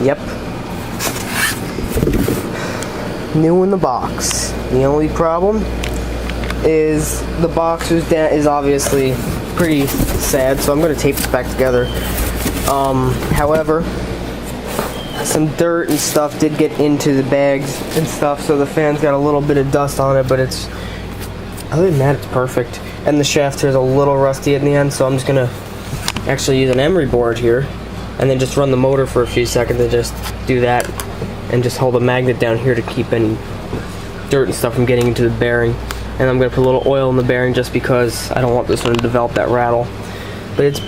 Yep. New in the box. The only problem is the box is obviously pretty sad, so I'm going to tape this back together. However, some dirt and stuff did get into the bags and stuff, so the fan's got a little bit of dust on it, but other than that, it's perfect. And the shaft here is a little rusty at the end, so I'm just going to actually use an emery board here and then just run the motor for a few seconds and just do that and just hold a magnet down here to keep any dirt and stuff from getting into the bearing. And I'm going to put a little oil in the bearing just because I don't want this one to develop that rattle. But it's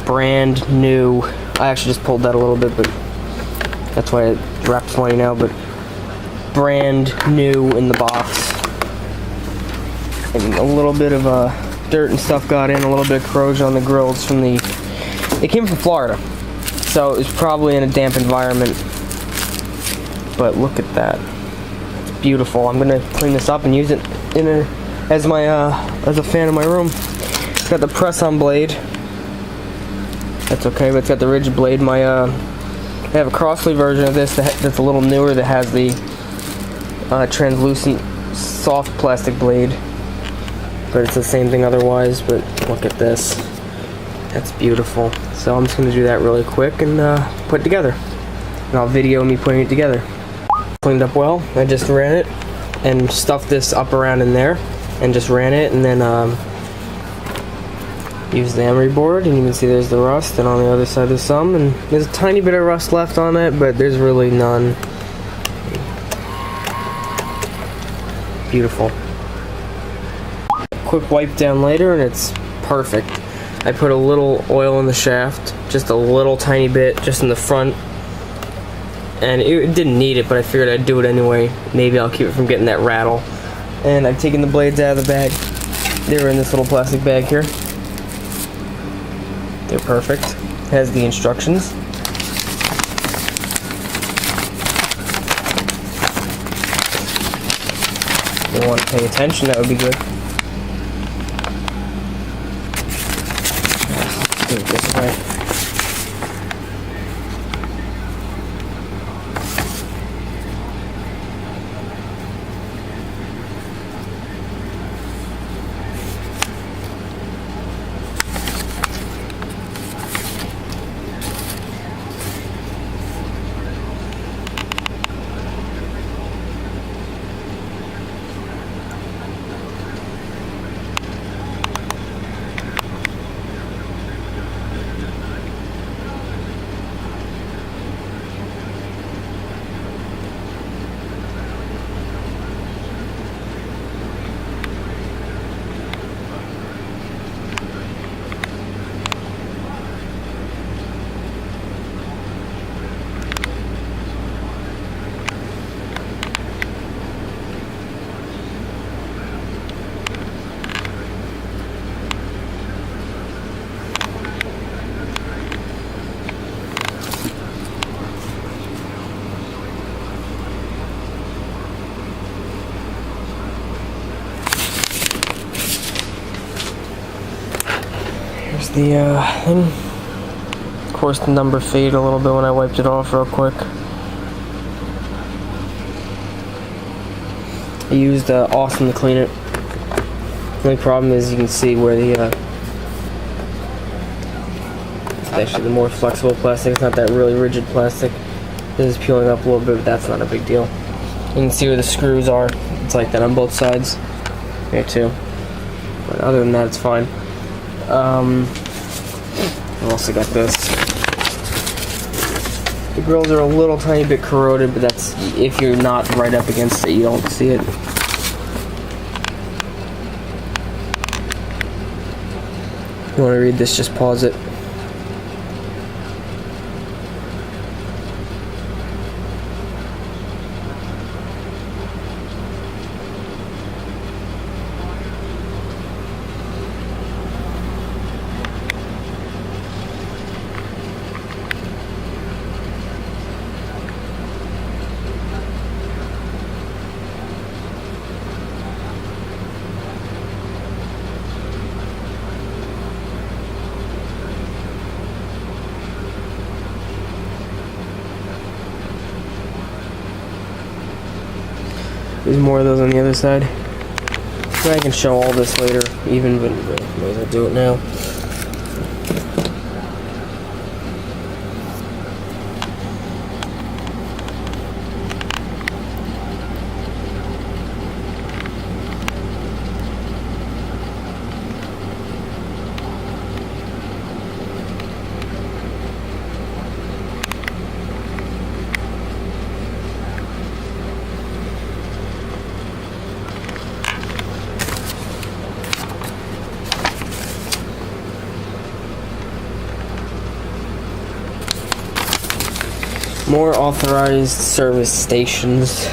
brand new. I actually just pulled that a little bit, but that's why it wraps funny now, but brand new in the box. And a little bit of dirt and stuff got in, a little bit of corrosion on the grills from it came from Florida. So it was probably in a damp environment. But look at that. It's beautiful. I'm gonna clean this up and use it as a fan in my room. It's got the press-on blade. That's okay, but it's got the rigid blade. I have a Crossley version of this that's a little newer that has the translucent soft plastic blade. But it's the same thing otherwise, but look at this. That's beautiful. So I'm just gonna do that really quick and put it together. And I'll video me putting it together. Cleaned up well. I just ran it and stuffed this up around in there and just ran it, and then used the emery board, and you can see there's the rust, and on the other side there's some, and there's a tiny bit of rust left on it, but there's really none. Beautiful. Quick wipe down later and it's perfect. I put a little oil in the shaft, just a little tiny bit, just in the front. And it didn't need it, but I figured I'd do it anyway. Maybe I'll keep it from getting that rattle. And I've taken the blades out of the bag. They were in this little plastic bag here. They're perfect. It has the instructions. If you want to pay attention, that would be good. Let's do it this way. Here's the thing. Of course, the number faded a little bit when I wiped it off real quick. I used Awesome to clean it. The only problem is you can see where the it's actually the more flexible plastic. It's not that really rigid plastic. This is peeling up a little bit, but that's not a big deal. You can see where the screws are. It's like that on both sides. Here too. But other than that, it's fine. I've also got this. The grills are a little tiny bit corroded, but that's if you're not right up against it, you don't see it. If you want to read this, just pause it. There's more of those on the other side. I can show all this later, even, but may as well do it now. More authorized service stations.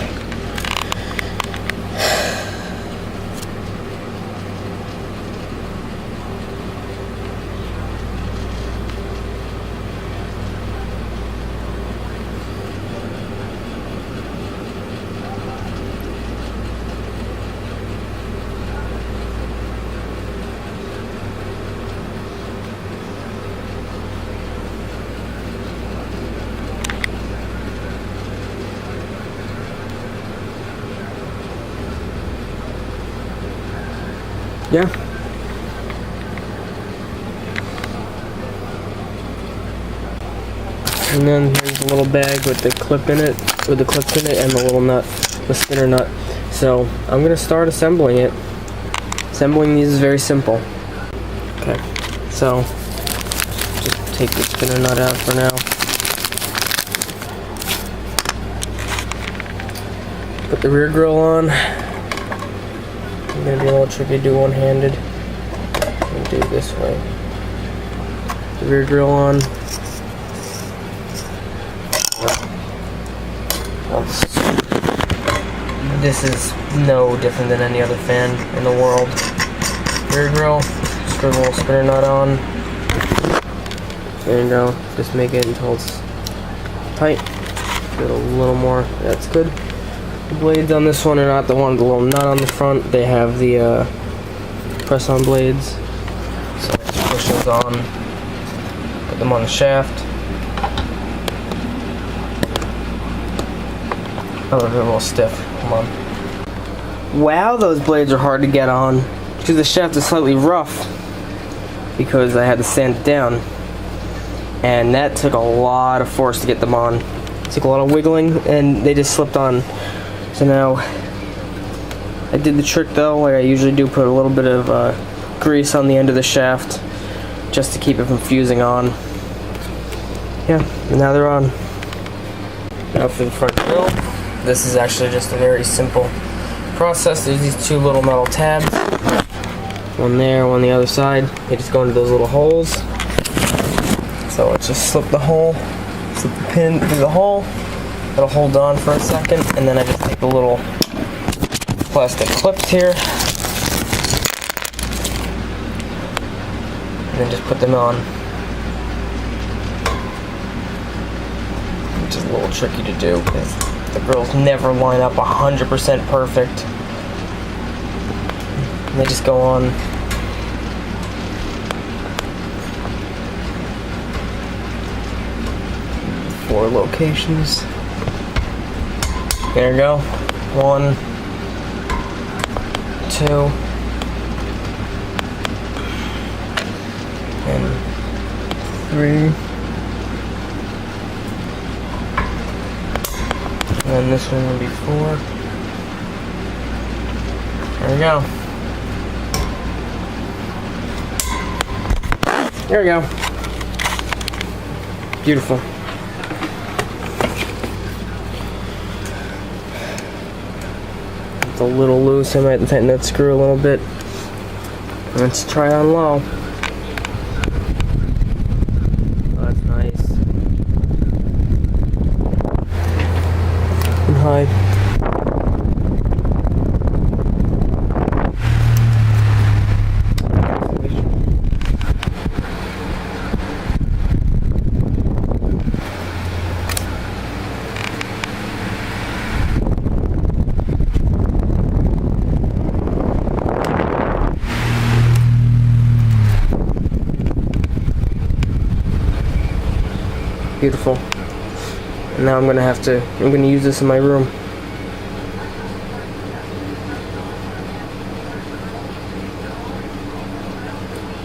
Yeah. And then here's a little bag with the clip in it, with the clips in it, and the little nut, the spinner nut. So I'm gonna start assembling it. Assembling these is very simple. Okay. So just take the spinner nut out for now. Put the rear grill on. It's gonna be a little tricky to do one-handed. And do it this way. The rear grill on. This is no different than any other fan in the world. Rear grill. Screw the little spinner nut on. There you go. Just make it until it's tight. Get a little more. That's good. The blades on this one are not the one with the little nut on the front. They have the press-on blades. So I just push those on, put them on the shaft. Oh, they're a little stiff. Come on. Wow, those blades are hard to get on because the shaft is slightly rough because I had to sand it down, and that took a lot of force to get them on. It took a lot of wiggling, and they just slipped on. So now, I did the trick though, like I usually do, put a little bit of grease on the end of the shaft, just to keep it from fusing on. Yeah, and now they're on. Now for the front grill, this is actually just a very simple process. There's these two little metal tabs, one there, one the other side. They just go into those little holes. So let's just slip the hole, slip the pin through the hole. It'll hold on for a second, and then I just take the little plastic clips here, and then just put them on, which is a little tricky to do because the grills never line up 100% perfect. And they just go on. Four locations. There you go. 1, 2, and 3. And then this one will be 4. There we go. There we go. Beautiful. A little loose, I might tighten that screw a little bit. Let's try on low. Oh, that's nice. And high. Beautiful. And now I'm gonna use this in my room.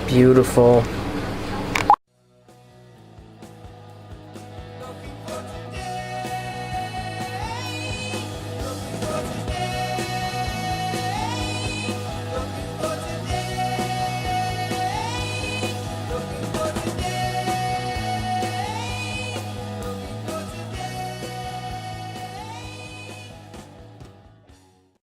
Beautiful.